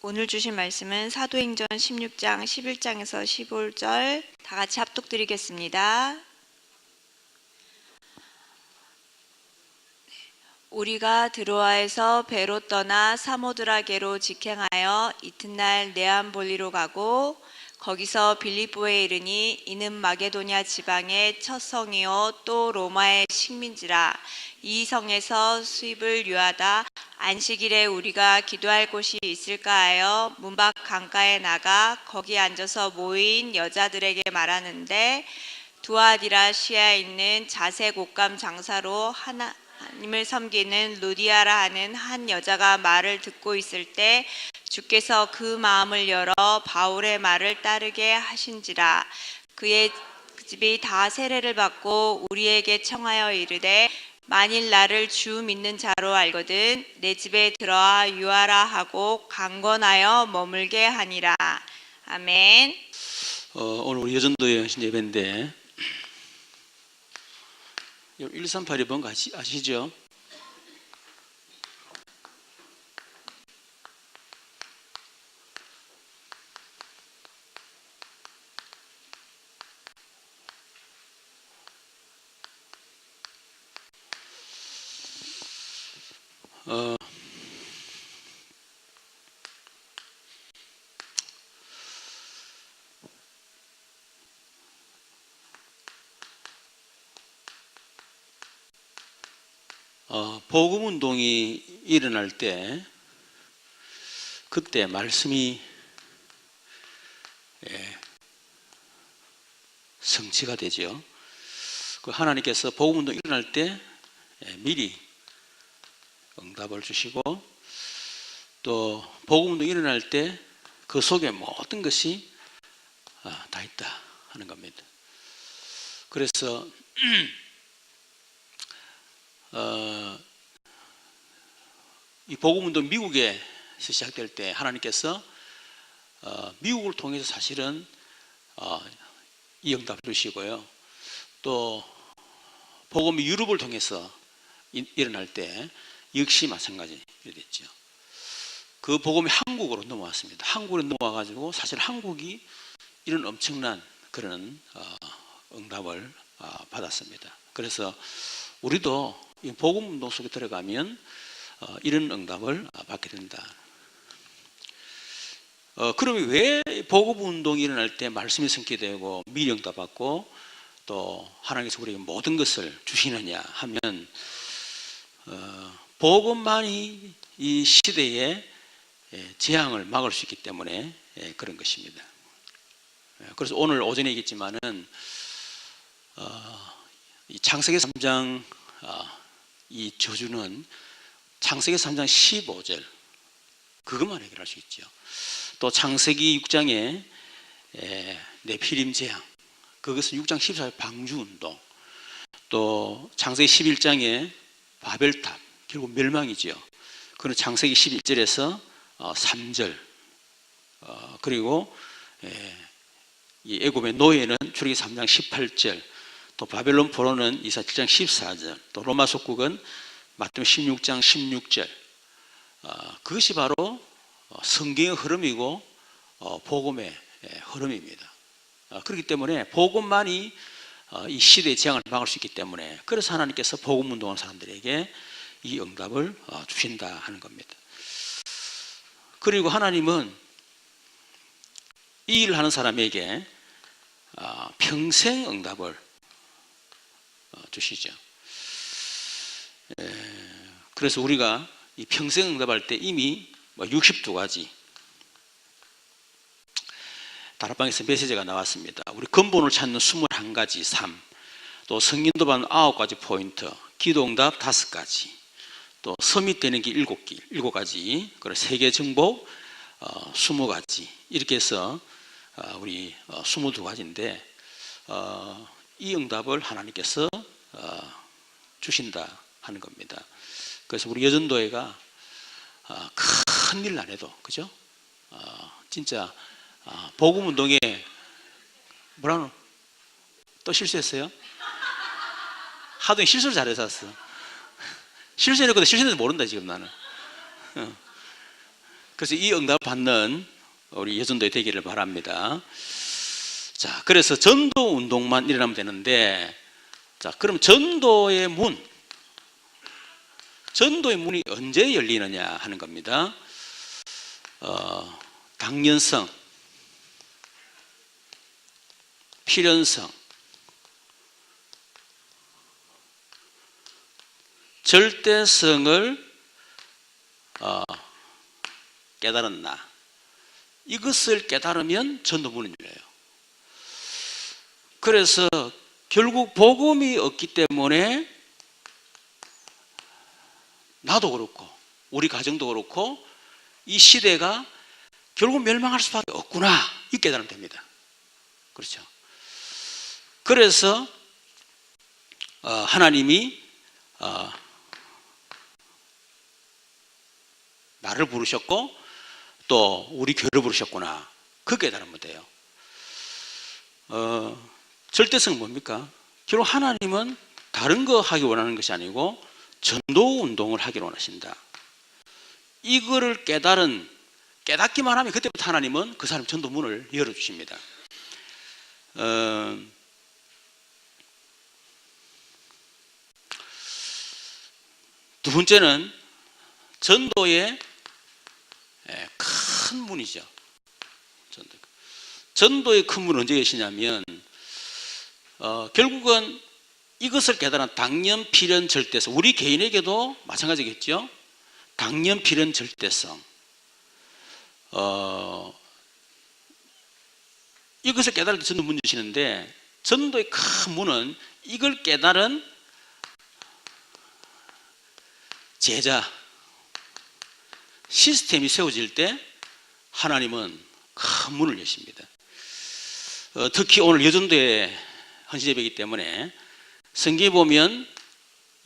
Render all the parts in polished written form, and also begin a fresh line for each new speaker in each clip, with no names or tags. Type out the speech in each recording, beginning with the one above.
오늘 주신 말씀은 사도행전 16장 11장에서 15절 다 같이 합독드리겠습니다. 우리가 드로아에서 배로 떠나 사모드라게로 직행하여 이튿날 네암볼리로 가고 거기서 빌립보에 이르니 이는 마게도냐 지방의 첫 성이요 또 로마의 식민지라. 이 성에서 수입을 유하다 안식일에 우리가 기도할 곳이 있을까 하여 문밖 강가에 나가 거기 앉아서 모인 여자들에게 말하는데 두아디라시아에 있는 자색 옷감 장사로 하나님을 섬기는 루디아라 하는 한 여자가 말을 듣고 있을 때 주께서 그 마음을 열어 바울의 말을 따르게 하신지라. 그의 집이 다 세례를 받고 우리에게 청하여 이르되 만일 나를 주 믿는 자로 알거든 내 집에 들어와 유하라 하고 강권하여 머물게 하니라. 아멘.
오늘 우리 여전도의 예배인데 1382번 아시죠? 복음운동이 일어날 때 그때 말씀이 성취가 되죠. 그 하나님께서 복음운동 일어날 때 미리 응답을 주시고 또 복음운동 일어날 때 그 속에 모든 것이 다 있다 하는 겁니다. 그래서 이 복음운동 미국에서 시작될 때 하나님께서 미국을 통해서 사실은 이 응답을 주시고요. 또 복음이 유럽을 통해서 일어날 때 역시 마찬가지 됐죠. 그 복음이 한국으로 넘어왔습니다. 한국으로 넘어와가지고 사실 한국이 이런 엄청난 그런 응답을 받았습니다. 그래서 우리도 이 복음운동 속에 들어가면 이런 응답을 받게 된다. 그러면 왜 복음운동이 일어날 때 말씀이 성취되고 미리 응답받고 또 하나님께서 우리에게 모든 것을 주시느냐 하면 복음만이 이 시대의 재앙을 막을 수 있기 때문에 그런 것입니다. 그래서 오늘 오전에 얘기했지만은 이 창세기 3장 이 저주는 창세기 3장 15절 그것만 해결할 수 있죠. 또 창세기 6장에 네피림 재앙 그것은 6장 14절 방주운동 또 창세기 11장에 바벨탑 결국 멸망이죠. 그는 창세기 11절에서 3절 그리고 이 애굽의 노예는 출애굽기 3장 18절 또 바벨론 포로는 이사 7장 14절 또 로마 속국은 마태복음 16장 16절 그것이 바로 성경의 흐름이고 복음의 흐름입니다. 그렇기 때문에 복음만이 이 시대의 재앙을 막을 수 있기 때문에 그래서 하나님께서 복음 운동하는 사람들에게 이 응답을 주신다 하는 겁니다. 그리고 하나님은 이 일을 하는 사람에게 평생 응답을 주시죠. 그래서 우리가 이 평생 응답할 때 이미 62가지 다락방에서 메시지가 나왔습니다. 우리 근본을 찾는 21가지 삶, 또 성경도 받는 9가지 포인트, 기도 응답 5가지, 또 서밋되는 길 7가지, 그리고 세계 정복 20가지 이렇게 해서 우리 22가지인데 이 응답을 하나님께서 주신다 하는 겁니다. 그래서 우리 여전도회가 큰일 안 해도 그죠? 진짜 복음운동에 뭐라노? 또 실수했어요? 하도 실수를 잘해서 왔어. 실수해놓고도 실수했는지 모른다 지금 나는. 그래서 이 응답 받는 우리 여전도에 되기를 바랍니다. 자, 그래서 전도 운동만 일어나면 되는데, 자, 그럼 전도의 문이 언제 열리느냐 하는 겁니다. 당연성, 필연성, 절대성을 깨달았나? 이것을 깨달으면 전도문은 열려요. 그래서 결국 복음이 없기 때문에 나도 그렇고 우리 가정도 그렇고 이 시대가 결국 멸망할 수밖에 없구나, 이 깨달으면 됩니다. 그렇죠. 그래서 하나님이 나를 부르셨고 또 우리 교회를 부르셨구나, 그 깨달으면 돼요. 절대성은 뭡니까? 결국 하나님은 다른 거 하기 원하는 것이 아니고 전도 운동을 하기를 원하신다. 이거를 깨닫기만 하면 그때부터 하나님은 그 사람 전도 문을 열어주십니다. 두 번째는 전도의 큰 문이죠. 전도의 큰 문은 언제 계시냐면 결국은 이것을 깨달은 당연, 필연, 절대성, 우리 개인에게도 마찬가지겠죠. 당연, 필연, 절대성, 이것을 깨달을 때 전도 문 주시는데, 전도의 큰 문은 이걸 깨달은 제자 시스템이 세워질 때 하나님은 큰 문을 여십니다. 특히 오늘 여전도의 헌신예배이기 때문에 성경에 보면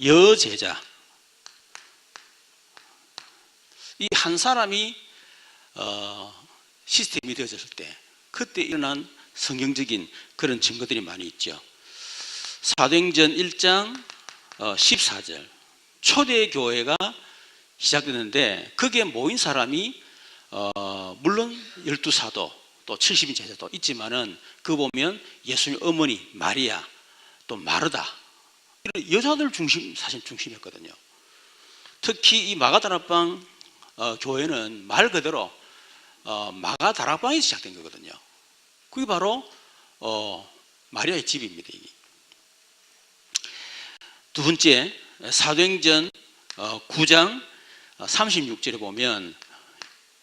여제자, 이 한 사람이 시스템이 되어졌을 때 그때 일어난 성경적인 그런 증거들이 많이 있죠. 사도행전 1장 14절, 초대교회가 시작됐는데 거기에 모인 사람이 물론 12사도 또 70인 제자도 있지만은 그 보면 예수님 어머니 마리아 또 마르다, 이런 여자들 사실 중심이었거든요. 특히 이 마가다락방 교회는 말 그대로 마가다락방에서 시작된 거거든요. 그게 바로 마리아의 집입니다. 이게. 두 번째, 사도행전 9장 36절에 보면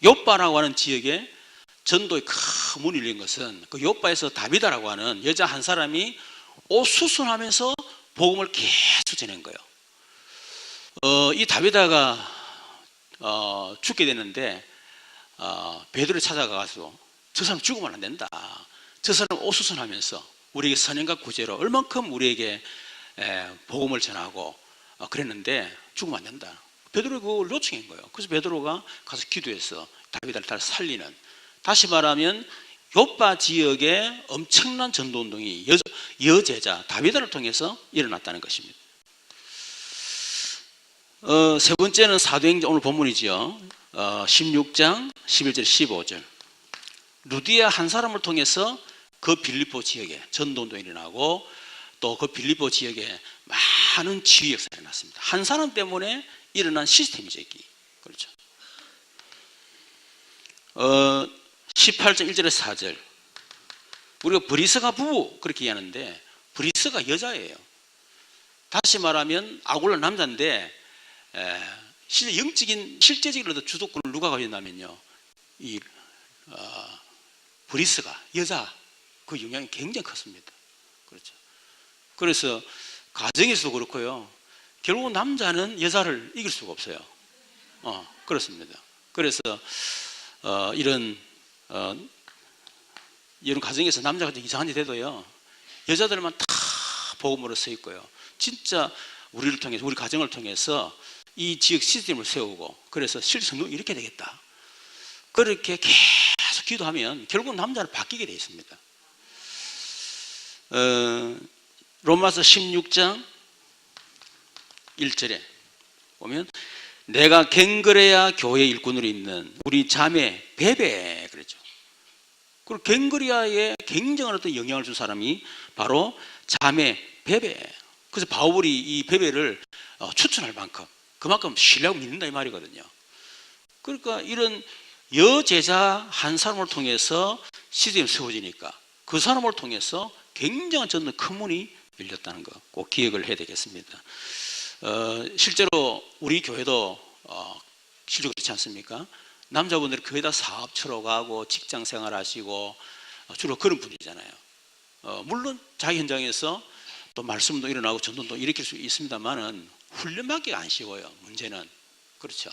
욥바라고 하는 지역에 전도의 큰 문이 열린 것은 그 욥바에서 다비다라고 하는 여자 한 사람이 옷 수선하면서 복음을 계속 전한 거예요. 이 다비다가 죽게 되는데 베드로를 찾아가서 저 사람 죽으면 안 된다. 저 사람 옷 수선하면서 우리에게 선행과 구제로 얼만큼 우리에게 복음을 전하고 그랬는데 죽으면 안 된다. 베드로가 그걸 요청한 거예요. 그래서 베드로가 가서 기도해서 다비다를 다시 살리는, 다시 말하면 욥바 지역에 엄청난 전도운동이 여제자 다비다를 통해서 일어났다는 것입니다. 세 번째는 사도행전 오늘 본문이죠. 16장 11절 15절, 루디아 한 사람을 통해서 그 빌립보 지역에 전도운동이 일어나고 또 그 빌립보 지역에 많은 치유 역사가 일어났습니다. 한 사람 때문에 일어난 시스템이죠. 그렇죠. 18장 1절에서 4절, 우리가 브리스가 부부 그렇게 얘기하는데 브리스가 여자예요. 다시 말하면 아굴라 남자인데 실제적인 주도권을 누가 가지고 있냐면요, 이 브리스가 여자, 그 영향이 굉장히 컸습니다. 그렇죠. 그래서 가정에서도 그렇고요. 결국 남자는 여자를 이길 수가 없어요. 그렇습니다. 그래서 이런 가정에서 남자가 이상한 일 돼도요, 여자들만 다 복음으로 서 있고요. 진짜 우리를 통해서, 우리 가정을 통해서 이 지역 시스템을 세우고, 그래서 실성도 이렇게 되겠다. 그렇게 계속 기도하면 결국 남자는 바뀌게 되어 있습니다. 로마서 16장 1절에 보면 내가 갱그레아 교회 일꾼으로 있는 우리 자매 베베 그랬죠. 그리고 갱그레아에 굉장한 어떤 영향을 준 사람이 바로 자매 베베. 그래서 바울이 이 베베를 추천할 만큼 그만큼 신뢰하고 믿는다 이 말이거든요. 그러니까 이런 여제자 한 사람을 통해서 시스템이 세워지니까 그 사람을 통해서 굉장한 전도 큰 문이 열렸다는 거 꼭 기억을 해야 되겠습니다. 실제로 우리 교회도 실제로 그렇지 않습니까? 남자분들이 거의 다 사업처로 가고 직장 생활하시고 주로 그런 분이잖아요. 물론 자기 현장에서 또 말씀도 일어나고 전도도 일으킬 수 있습니다만은 훈련받기가 안 쉬워요. 문제는 그렇죠.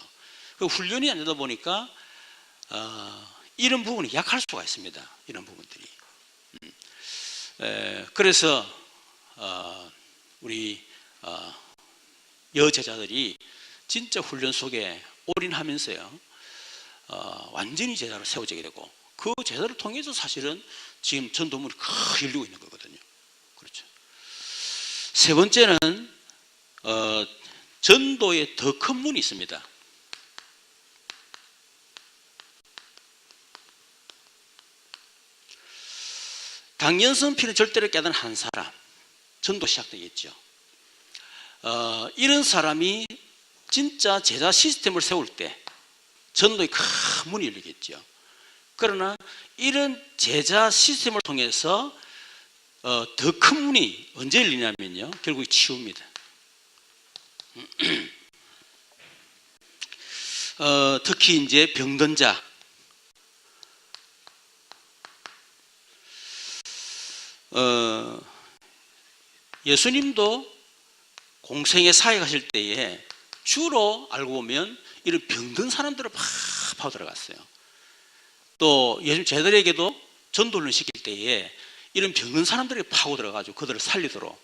그 훈련이 안 되다 보니까 이런 부분이 약할 수가 있습니다. 이런 부분들이. 그래서 우리 여제자들이 진짜 훈련 속에 올인하면서요, 완전히 제자로 세워지게 되고 그 제자를 통해서 사실은 지금 전도문이 크게 열리고 있는 거거든요. 그렇죠. 세 번째는 전도에 더 큰 문이 있습니다. 당연성 피는 절대로 깨닫는 한 사람, 전도 시작되겠죠. 이런 사람이 진짜 제자 시스템을 세울 때 전도의 큰 문이 열리겠죠. 그러나 이런 제자 시스템을 통해서 더 큰 문이 언제 열리냐면요, 결국 치유입니다. 특히 이제 병든 자, 예수님도 공생의 사역하실 때에 주로 알고 보면 이런 병든 사람들을 막 파고 들어갔어요. 또 예수님 제자들에게도 전도를 시킬 때에 이런 병든 사람들이 파고 들어가지고 그들을 살리도록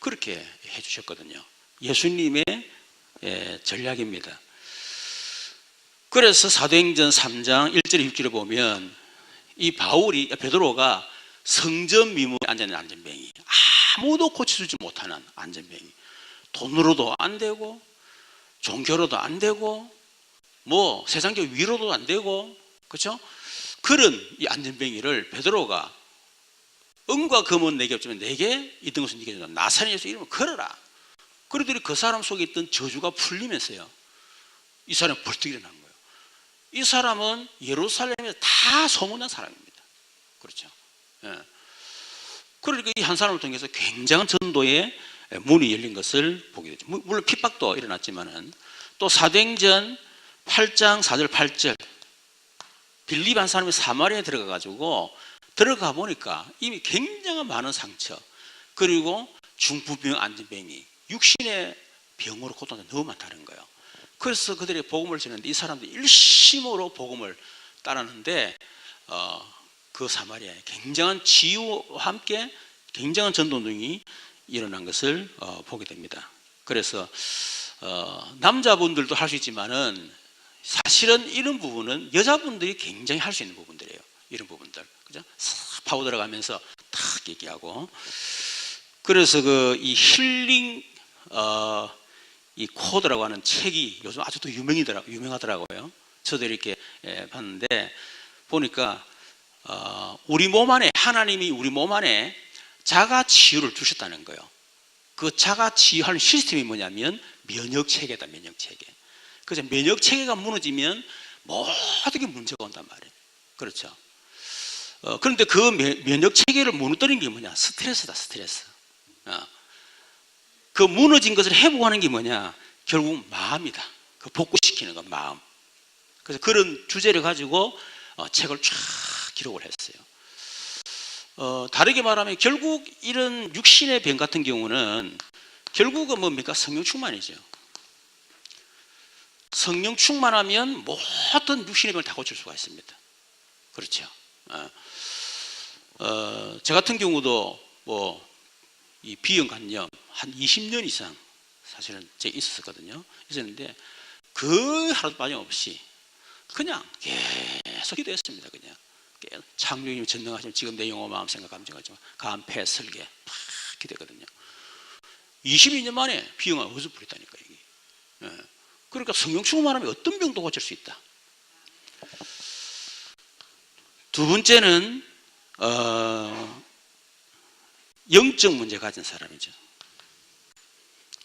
그렇게 해주셨거든요. 예수님의 전략입니다. 그래서 사도행전 3장 1절에 6절에 보면 이 베드로가 성전 미문에 앉아있는 안전뱅이, 아무도 고쳐주지 못하는 안전뱅이, 돈으로도 안 되고 종교로도 안 되고 뭐 세상적 위로도 안 되고, 그렇죠? 그런 이 안전뱅이를 베드로가 은과 금은 내게 없지만 내게 있던 것은 네게 준다. 나사렛 예수 이름을 걸어라. 그러더니 그 사람 속에 있던 저주가 풀리면서요, 이 사람이 벌떡 일어난 거예요. 이 사람은 예루살렘에서 다 소문난 사람입니다. 그렇죠? 예. 그러니까 이 한 사람을 통해서 굉장한 전도의 문이 열린 것을 보게 되죠. 물론 핍박도 일어났지만은, 또 사도행전 8장 4절 8절 빌립 한 사람이 사마리아에 들어가 보니까 이미 굉장한 많은 상처, 그리고 중풍병 안전뱅이, 육신의 병으로 고통이 너무 많다는 거예요. 그래서 그들이 복음을 전했는데 이 사람들이 일심으로 복음을 따랐는데 그 사마리아에 굉장한 치유와 함께 굉장한 전도운동이 일어난 것을 보게 됩니다. 그래서 남자분들도 할 수 있지만은 사실은 이런 부분은 여자분들이 굉장히 할 수 있는 부분들이에요. 이런 부분들, 그죠? 싹 파고 들어가면서 탁 얘기하고. 그래서 이 힐링 이 코드라고 하는 책이 요즘 아주 또 유명하더라고요. 저도 이렇게 봤는데 보니까 우리 몸 안에, 하나님이 우리 몸 안에 자가 치유를 주셨다는 거예요. 그 자가 치유하는 시스템이 뭐냐면 면역 체계다, 면역 체계. 그래서 면역 체계가 무너지면 모든 게 문제가 온단 말이에요. 그렇죠. 그런데 그 면역 체계를 무너뜨리는 게 뭐냐? 스트레스다, 스트레스. 그 무너진 것을 회복하는 게 뭐냐? 결국 마음이다. 그 복구시키는 건 마음. 그래서 그런 주제를 가지고 책을 쫙 기록을 했어요. 다르게 말하면 결국 이런 육신의 병 같은 경우는 결국은 뭡니까? 성령 충만이죠. 성령 충만하면 모든 육신의 병을 다 고칠 수가 있습니다. 그렇죠. 저 같은 경우도 이 비형간염 한 20년 이상 사실은 제가 있었거든요. 있었는데 그 하루도 빠짐없이 그냥 계속 기도했습니다. 그냥 창조주님 전능하시면 지금 내 영혼 마음 생각 감정하지만 간, 폐, 설계 막 기도했거든요. 22년 만에 비형을 어디서 부렸다니까 이게. 그러니까 성령 충만하면 어떤 병도 고칠 수 있다. 두 번째는 영적 문제 가진 사람이죠.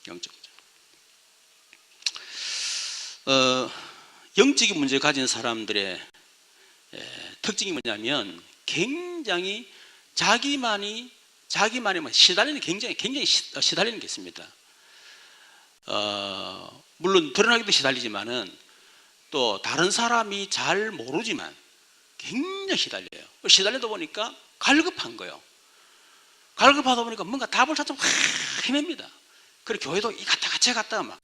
영적 문제. 영적인 문제 가진 사람들의 특징이 뭐냐면 굉장히 자기만이 시달리는 굉장히 시달리는 게 있습니다. 물론 드러나기도 시달리지만은 또 다른 사람이 잘 모르지만 굉장히 시달려요. 시달리다 보니까 갈급한 거예요. 갈급하다 보니까 뭔가 답을 찾으면 헤맵니다. 그리고 교회도 이 갔다가 저 갔다가 막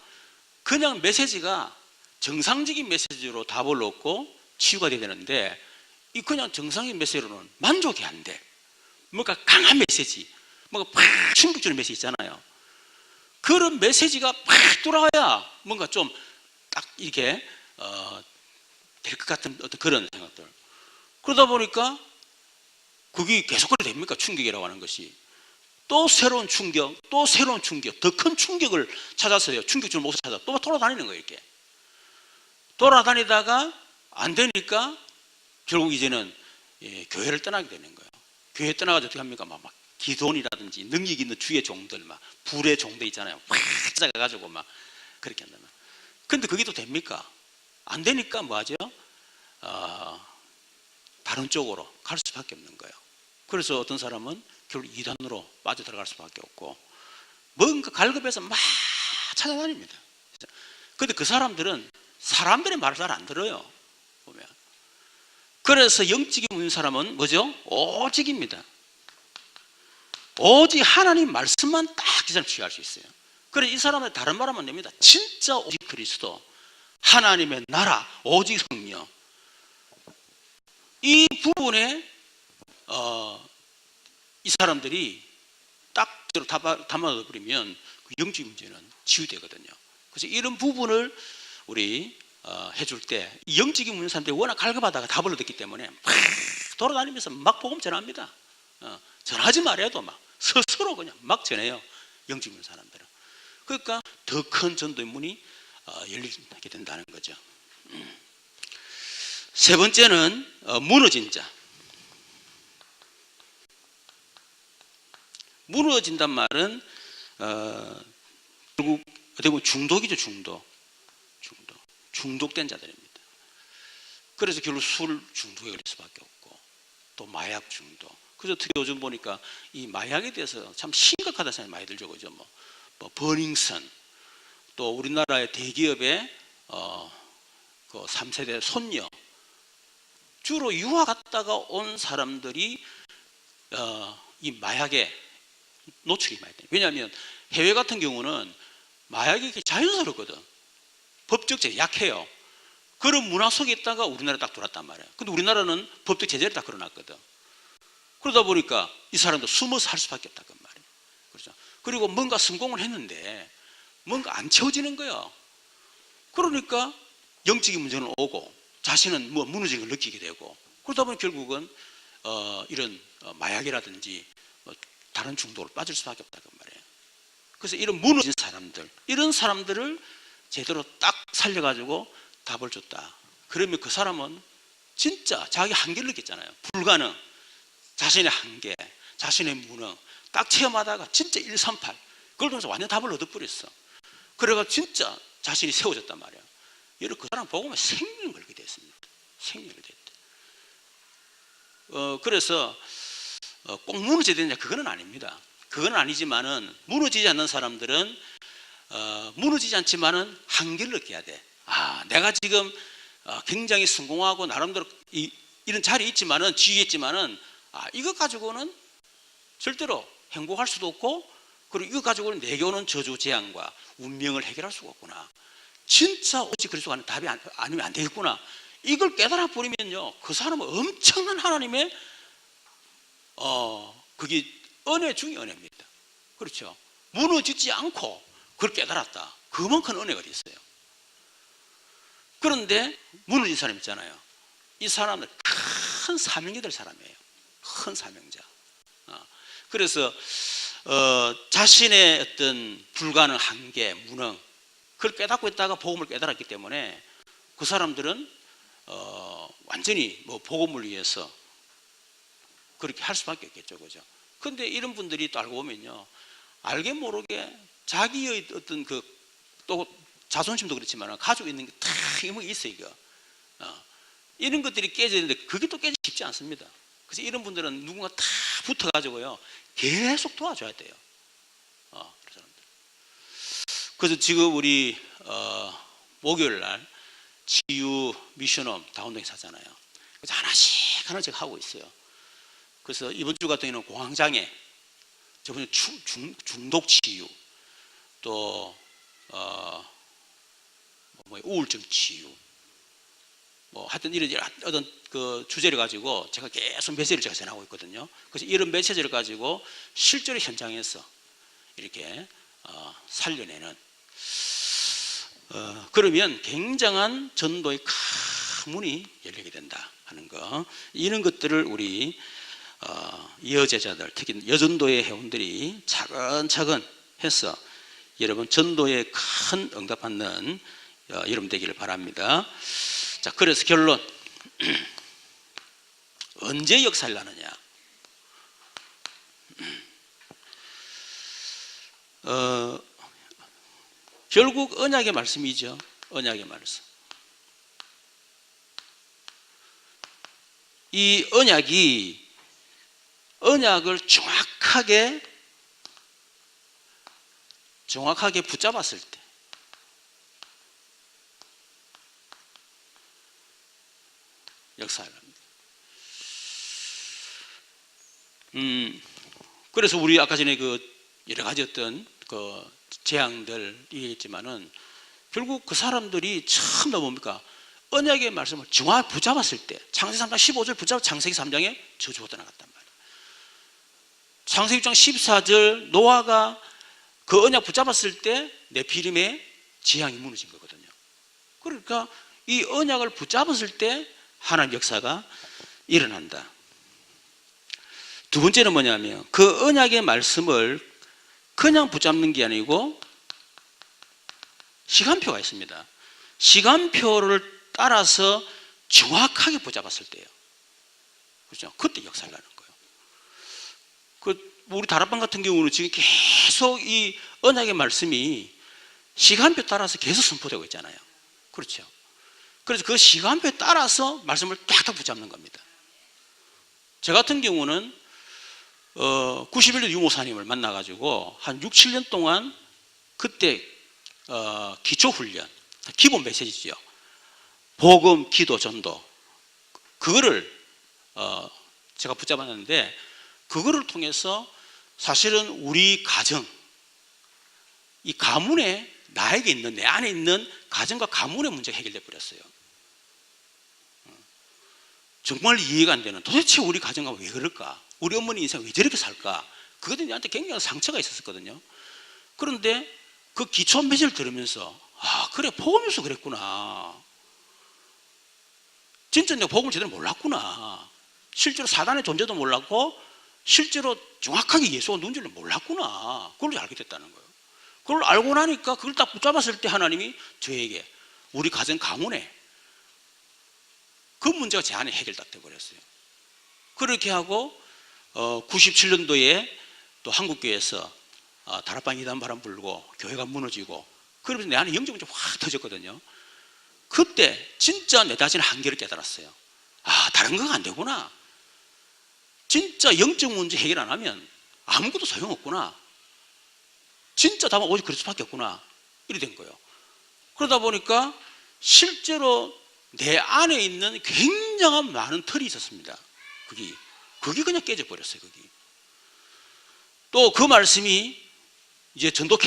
그냥 메시지가 정상적인 메시지로 답을 얻고 치유가 돼야 되는데 이 그냥 정상적인 메시지로는 만족이 안 돼. 뭔가 강한 메시지, 뭔가 팍 충격적인 메시지 있잖아요. 그런 메시지가 팍 돌아와야 뭔가 좀 딱 이렇게 될 것 같은 어떤 그런 생각들. 그러다 보니까 그게 계속 그래 됩니까? 충격이라고 하는 것이. 또 새로운 충격, 또 새로운 충격, 더 큰 충격을 찾았어요. 충격줄 못 찾아. 또 돌아다니는 거예요, 이렇게. 돌아다니다가 안 되니까 결국 이제는 교회를 떠나게 되는 거예요. 교회 떠나가지고 어떻게 합니까? 막 기도원이라든지 능력 있는 주의 종들, 막 불의 종들 있잖아요. 막 찾아가가지고 막 그렇게 한다면. 근데 그게 또 됩니까? 안 되니까 뭐 하죠? 다른 쪽으로 갈 수밖에 없는 거예요. 그래서 어떤 사람은 결국 이단으로 빠져들어갈 수밖에 없고 뭔가 갈급해서 막 찾아다닙니다. 근데 그 사람들은 사람들의 말을 잘 안 들어요. 보면. 그래서 영적인 있는 사람은 뭐죠? 오직입니다. 오직 하나님 말씀만 딱 이 사람 취할 수 있어요. 그래서 이 사람은 다른 말 하면 됩니다. 진짜 오직 그리스도, 하나님의 나라, 오직 성령. 이 부분에 이 사람들이 딱 담아버리면 그 영적 문제는 치유되거든요. 그래서 이런 부분을 우리 해줄 때 영적인 문제 사람들이 워낙 갈급하다가 답을 얻었기 때문에 막 돌아다니면서 막 복음 전합니다. 전하지 말아도 막 스스로 그냥 막 전해요. 영적인 문제 사람들은. 그러니까 더 큰 전도의 문이 열리게 된다는 거죠. 세 번째는 무너진 자. 무너진단 말은 결국 어떻게 보면 중독이죠. 중독된 자들입니다. 그래서 결국 술 중독에 걸릴 수밖에 없고 또 마약 중독. 그래서 특히 요즘 보니까 이 마약에 대해서 참 심각하다는 생각이 많이 들죠. 그죠? 뭐 버닝썬, 또 우리나라의 대기업의 그 3세대 손녀, 주로 유학 갔다가 온 사람들이 이 마약에 노출이 많이 돼요. 왜냐하면 해외 같은 경우는 마약이 자연스럽거든. 법적 제재 약해요. 그런 문화 속에 있다가 우리나라에 딱 들어왔단 말이에요. 근데 우리나라는 법적 제재를 딱 걸어놨거든. 그러다 보니까 이 사람도 숨어서 할 수밖에 없다는 말이에요. 그렇죠. 그리고 뭔가 성공을 했는데 뭔가 안 채워지는 거예요. 그러니까 영적인 문제는 오고 자신은 뭐 무너진 걸 느끼게 되고 그러다 보니 결국은 이런 마약이라든지 다른 중독으로 빠질 수밖에 없다는 말이에요. 그래서 이런 무너진 사람들, 이런 사람들을 제대로 딱 살려가지고 답을 줬다. 그러면 그 사람은 진짜 자기 한계를 느꼈잖아요. 불가능, 자신의 한계, 자신의 무능 딱 체험하다가 진짜 138 그걸 통해서 완전 답을 얻어버렸어. 그래가 진짜 자신이 세워졌단 말이에요. 여러분 그 사람 보고만 생명을 걸게 됐습니다. 생명을 됐다. 그래서 꼭 무너져야 되느냐 그거는 아닙니다. 그건 아니지만은 무너지지 않는 사람들은 무너지지 않지만은 한계를 느껴야 돼. 내가 지금 굉장히 성공하고 나름대로 이런 자리에 있지만은 지위에 있지만은 이것 가지고는 절대로 행복할 수도 없고 그리고 이것 가지고는 내게 오는 저주 재앙과 운명을 해결할 수가 없구나. 진짜 오직 그리스도가 하는 답이 아니면 안 되겠구나. 이걸 깨달아 버리면요 그 사람은 엄청난 하나님의 그게 은혜 중에 은혜입니다. 그렇죠. 무너지지 않고 그걸 깨달았다. 그만큼 은혜가 됐어요. 그런데 무너진 사람 있잖아요. 이 사람은 큰 사명이 될 사람이에요. 큰 사명자. 그래서 자신의 어떤 불가능 한계, 무능 그걸 깨닫고 있다가 복음을 깨달았기 때문에 그 사람들은 완전히 뭐 복음을 위해서 그렇게 할 수밖에 없겠죠, 그죠? 근데 이런 분들이 또 알고 보면요, 알게 모르게 자기의 어떤 또 자존심도 그렇지만 가지고 있는 게 다 있어요, 이거. 이런 것들이 깨져야 되는데 그게 또 깨지기 쉽지 않습니다. 그래서 이런 분들은 누군가 다 붙어가지고요, 계속 도와줘야 돼요. 그래서 지금 우리 목요일 날 치유 미션홈 다운동 사잖아요. 그래서 하나씩 하고 있어요. 그래서 이번 주 같은 경우는 공황장애, 저번에 중독 치유, 또 우울증 치유, 뭐 하여튼 이런 어떤 그 주제를 가지고 제가 계속 메시지를 제가 전하고 있거든요. 그래서 이런 메시지를 가지고 실제로 현장에서 이렇게 살려내는, 그러면 굉장한 전도의 큰 문이 열리게 된다 하는 거, 이런 것들을 우리 여제자들, 특히 여전도의 회원들이 차근차근 해서 여러분 전도에 큰 응답받는 여러분 되기를 바랍니다. 자, 그래서 결론. 언제 역사를 나느냐? 결국 언약의 말씀이죠. 언약의 말씀. 이 언약을 정확하게 붙잡았을 때, 역사를 합니다. 그래서 우리 아까 전에 여러 가지 어떤 재앙들 얘기했지만은 결국 그 사람들이 처음 뭡니까? 언약의 말씀을 정확히 붙잡았을 때, 창세기 3장 15절 붙잡아 창세기 3장에 저주가 떠나갔단 말이에요. 창세기 6장 14절 노아가 그 언약 붙잡았을 때 네피림의 재앙이 무너진 거거든요. 그러니까 이 언약을 붙잡았을 때 하나님 역사가 일어난다. 두 번째는 뭐냐면 그 언약의 말씀을 그냥 붙잡는 게 아니고 시간표가 있습니다. 시간표를 따라서 정확하게 붙잡았을 때요. 그렇죠? 그때 역사를 나는 거예요. 우리 다락방 같은 경우는 지금 계속 이 언약의 말씀이 시간표 따라서 계속 선포되고 있잖아요. 그렇죠? 그래서 그 시간표에 따라서 말씀을 딱딱 붙잡는 겁니다. 저 같은 경우는 91년 유목사님을 만나가지고 한 6, 7년 동안 그때 기초훈련, 기본 메시지죠. 복음, 기도, 전도. 그거를 제가 붙잡았는데 그거를 통해서 사실은 우리 가정, 이 가문에 나에게 있는, 내 안에 있는 가정과 가문의 문제가 해결돼 버렸어요. 정말 이해가 안 되는, 도대체 우리 가정과 왜 그럴까? 우리 어머니 인생 왜 저렇게 살까? 그것이 나한테 굉장히 상처가 있었거든요. 그런데 그 기초 메시지를 들으면서 그래, 복음에서 그랬구나. 진짜 내가 복음을 제대로 몰랐구나. 실제로 사단의 존재도 몰랐고 실제로 정확하게 예수가 누군지를 몰랐구나. 그걸 알게 됐다는 거예요. 그걸 알고 나니까 그걸 딱 붙잡았을 때 하나님이 저에게, 우리 가정 가문에 그 문제가 제 안에 해결 딱 돼버렸어요. 그렇게 하고 97년도에 또 한국교회에서 다락방 이단 바람 불고 교회가 무너지고, 그러면서 내 안에 영적이 확 터졌거든요. 그때 진짜 내 자신의 한계를 깨달았어요. 다른 건 안 되구나. 진짜 영적 문제 해결 안 하면 아무것도 소용없구나. 진짜 답은 오직 그리스도밖에 없구나. 이렇게 된 거예요. 그러다 보니까 실제로 내 안에 있는 굉장한 많은 털이 있었습니다. 그게 그냥 깨져버렸어요. 또 그 말씀이 이제 전도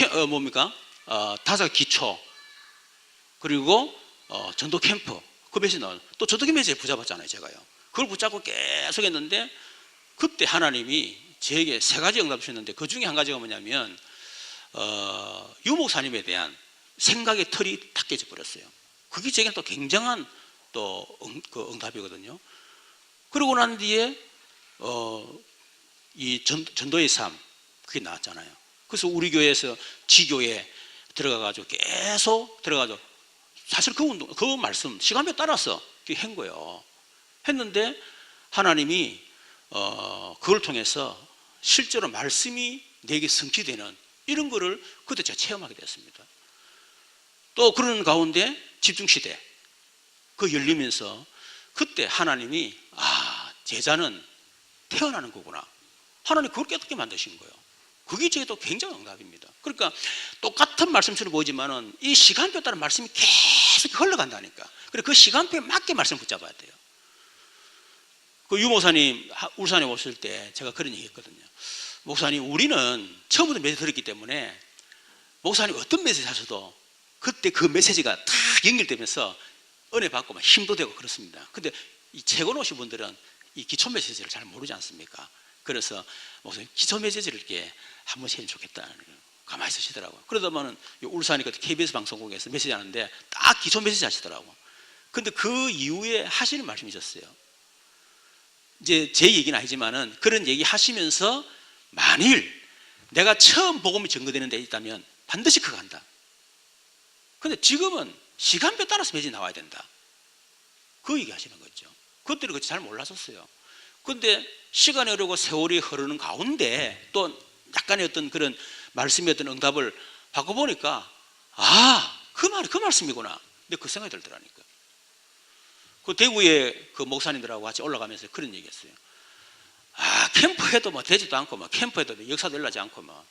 다섯 기초, 그리고 전도 캠프, 그 메시지 나와요. 또 전도 캠프에 붙잡았잖아요, 제가요. 그걸 붙잡고 계속 했는데 그때 하나님이 저에게 세 가지 응답을 주셨는데 그 중에 한 가지가 뭐냐면 유목사님에 대한 생각의 틀이 탁 깨져버렸어요. 그게 제게는 또 굉장한 또 응답이거든요. 그러고 난 뒤에 이 전도의 삶, 그게 나왔잖아요. 그래서 우리 교회에서 지교회 들어가가지고 계속 들어가죠. 사실 그 운동, 그 말씀 시간표에 따라서 한 거예요. 했는데 하나님이 그걸 통해서 실제로 말씀이 내게 성취되는 이런 거를 그때 제가 체험하게 됐습니다. 또 그런 가운데 집중시대 그 열리면서 그때 하나님이 제자는 태어나는 거구나. 하나님 그걸 깨닫게 만드신 거예요. 그게 저에도 굉장히 응답입니다. 그러니까 똑같은 말씀처럼 보이지만은 이 시간표에 따른 말씀이 계속 흘러간다니까. 그래 그 시간표에 맞게 말씀 붙잡아야 돼요. 그 유 목사님 울산에 오실 때 제가 그런 얘기 했거든요. 목사님, 우리는 처음부터 메시지 들었기 때문에 목사님 어떤 메시지 하셔도 그때 그 메시지가 다 연결되면서 은혜 받고 막 힘도 되고 그렇습니다. 근데 이 최근 오신 분들은 이 기초 메시지를 잘 모르지 않습니까? 그래서 목사님 기초 메시지를 이렇게 한 번씩 해주면 좋겠다. 가만히 있으시더라고요. 그러다 보면 울산이 KBS 방송국에서 메시지 하는데 딱 기초 메시지 하시더라고요. 근데 그 이후에 하시는 말씀이 있었어요. 이제 제 얘기는 아니지만은 그런 얘기 하시면서 만일 내가 처음 복음이 전거되는 데 있다면 반드시 그거 한다. 근데 지금은 시간표에 따라서 메시지 나와야 된다. 그 얘기 하시는 거죠. 그때는 그렇게 잘 몰랐었어요. 근데 시간이 흐르고 세월이 흐르는 가운데 또 약간의 어떤 그런 말씀의 어떤 응답을 받고 보니까 그 말이 그 말씀이구나. 근데 그 생각이 들더라니까. 그 대구에 그 목사님들하고 같이 올라가면서 그런 얘기 했어요. 캠프해도 뭐 되지도 않고 뭐 캠프해도 역사도 일어나지 않고 뭐.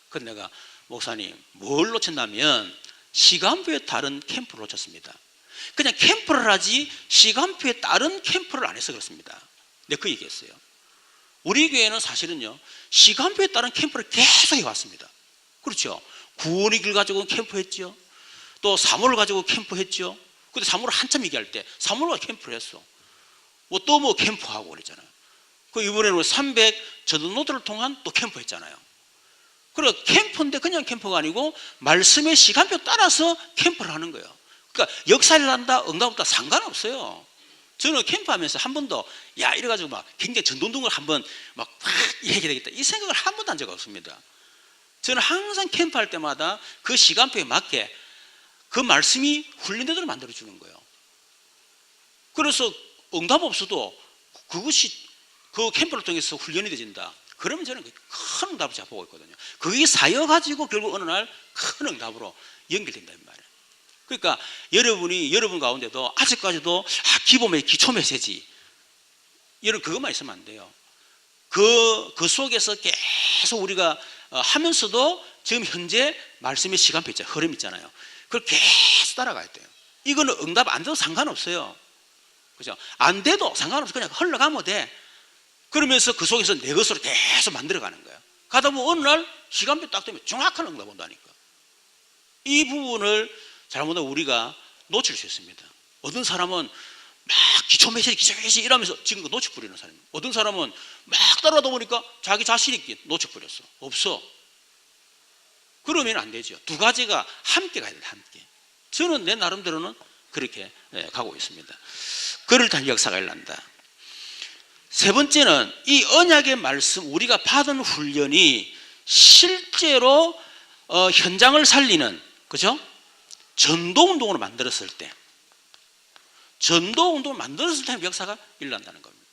근데 내가 목사님 뭘 놓쳤냐면 시간표에 따른 캠프를 놓쳤습니다. 그냥 캠프를 하지 시간표에 따른 캠프를 안 해서 그렇습니다. 내가 그 얘기했어요. 우리 교회는 사실은요 시간표에 따른 캠프를 계속 해왔습니다. 그렇죠. 구원의 길 가지고 캠프했죠. 또 사모를 가지고 캠프했죠. 근데 사모를 한참 얘기할 때 사모를 가지고 캠프를 했어. 또 캠프하고 그랬잖아요. 그 이번에는 300 전도노트를 통한 또 캠프했잖아요. 그래 캠프인데 그냥 캠프가 아니고 말씀의 시간표 따라서 캠프를 하는 거예요. 그러니까 역사를 한다 응답 없다 상관없어요. 저는 캠프하면서 한 번도 이래가지고 막 굉장히 전도운동을 한번 막 이렇게 되겠다 이 생각을 한 번도 한 적 없습니다. 저는 항상 캠프할 때마다 그 시간표에 맞게 그 말씀이 훈련되도록 만들어주는 거예요. 그래서 응답 없어도 그것이 그 캠프를 통해서 훈련이 되진다. 그러면 저는 큰 응답을 제가 보고 있거든요. 그게 쌓여가지고 결국 어느 날 큰 응답으로 연결된다는 말이에요. 그러니까 여러분 가운데도 아직까지도 기초 메시지 이런 그것만 있으면 안 돼요. 그 속에서 계속 우리가 하면서도 지금 현재 말씀의 시간표 있잖아요. 흐름 있잖아요. 그걸 계속 따라가야 돼요. 이거는 응답 안 돼도 상관없어요. 그죠? 안 돼도 상관없어. 그냥 흘러가면 돼. 그러면서 그 속에서 내 것으로 계속 만들어가는 거예요. 가다 보면 어느 날 시간표 딱 되면 정확한 응답 온다니까. 이 부분을 잘못하면 우리가 놓칠 수 있습니다. 어떤 사람은 막 기초 메시지 이러면서 지금 놓쳐 버리는 사람이에요. 어떤 사람은 막 따라다 보니까 자기 자신이 놓쳐 버렸어. 없어. 그러면 안 되죠. 두 가지가 함께 가야 돼요. 함께. 저는 내 나름대로는 그렇게 가고 있습니다. 그를 단 역사가 일난다. 세 번째는 이 언약의 말씀 우리가 받은 훈련이 실제로 현장을 살리는 그죠? 전도운동으로 만들었을 때 역사가 일어난다는 겁니다.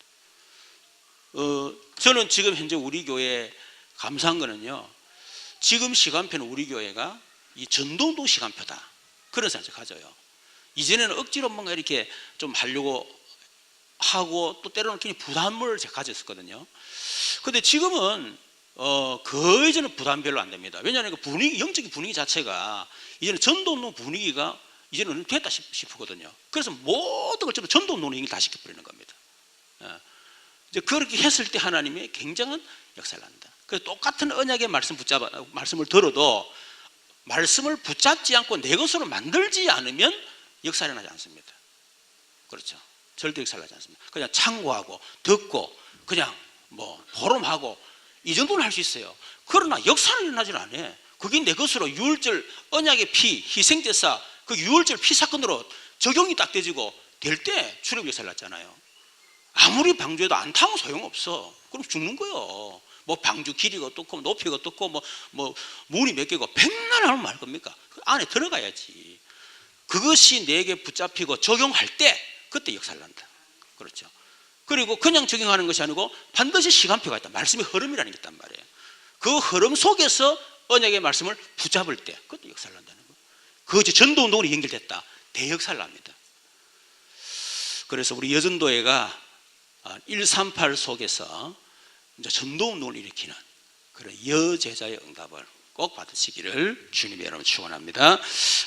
저는 지금 현재 우리 교회에 감사한 거는요 지금 시간표는 우리 교회가 이 전도운동 시간표다 그런 생각을 가져요. 이전에는 억지로 뭔가 이렇게 좀 하려고 하고 또 때로는 굉장히 부담을 제가 가졌었거든요. 근데 지금은 거의 저는 부담 별로 안 됩니다. 왜냐하면 그 분위기, 영적인 분위기 자체가 이제는 전도운동 분위기가 이제는 됐다 싶거든요. 그래서 모든 걸 전부 전도운동으로 얘기를 다 시켜버리는 겁니다. 이제 그렇게 했을 때 하나님의 굉장한 역사를 한다. 그래서 똑같은 언약의 말씀을 들어도 말씀을 붙잡지 않고 내 것으로 만들지 않으면 역사를 나지 않습니다. 그렇죠. 절대 역사를 나지 않습니다. 그냥 참고하고 듣고 그냥 포럼하고 이 정도는 할 수 있어요. 그러나 역사는 일어나질 않아요. 그게 내 것으로 유월절 언약의 피, 희생제사 그 유월절 피 사건으로 적용이 딱 되지고 될 때 출애굽 역사를 났잖아요. 아무리 방조해도 안 타면 소용없어. 그럼 죽는 거예요. 뭐 방주 길이가 어떻고 높이가 어떻고 뭐 문이 몇 개고 백날 하면 말 겁니까? 그 안에 들어가야지. 그것이 내게 붙잡히고 적용할 때 그때 역사를 난다. 그렇죠. 그리고 그냥 적용하는 것이 아니고 반드시 시간표가 있다. 말씀의 흐름이라는 게 있단 말이에요. 그 흐름 속에서 언약의 말씀을 붙잡을 때 그것도 역사를 난다는 거예요. 그것이 전도운동으로 연결됐다. 대역사를 납니다. 그래서 우리 여전도회가 138 속에서 이제 전도운동을 일으키는 그런 여제자의 응답을 꼭 받으시기를 주님의 이름으로 축원합니다.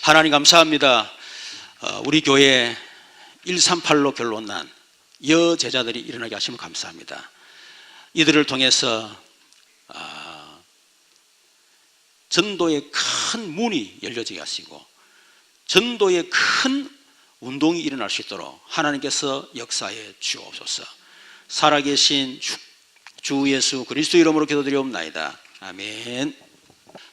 하나님 감사합니다. 우리 교회 138로 결론 난 여제자들이 일어나게 하시면 감사합니다. 이들을 통해서 전도의 큰 문이 열려지게 하시고 전도의 큰 운동이 일어날 수 있도록 하나님께서 역사해 주옵소서. 살아계신 주 예수 그리스도 이름으로 기도드리옵나이다. 아멘.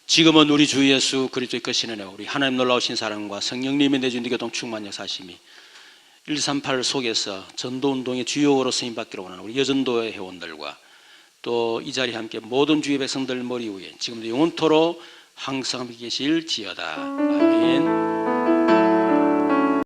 지금은 우리 주 예수 그리스도의 크신 은혜, 우리 하나님 놀라우신 사랑과 성령님의 내주인 교통 충만 역사하심이 138 속에서 전도운동의 주요로 쓰임받기로 원하는 우리 여전도의 회원들과 또 이 자리에 함께 모든 주의 백성들 머리 위에 지금도 영원토록 항상 계실지어다. 아멘.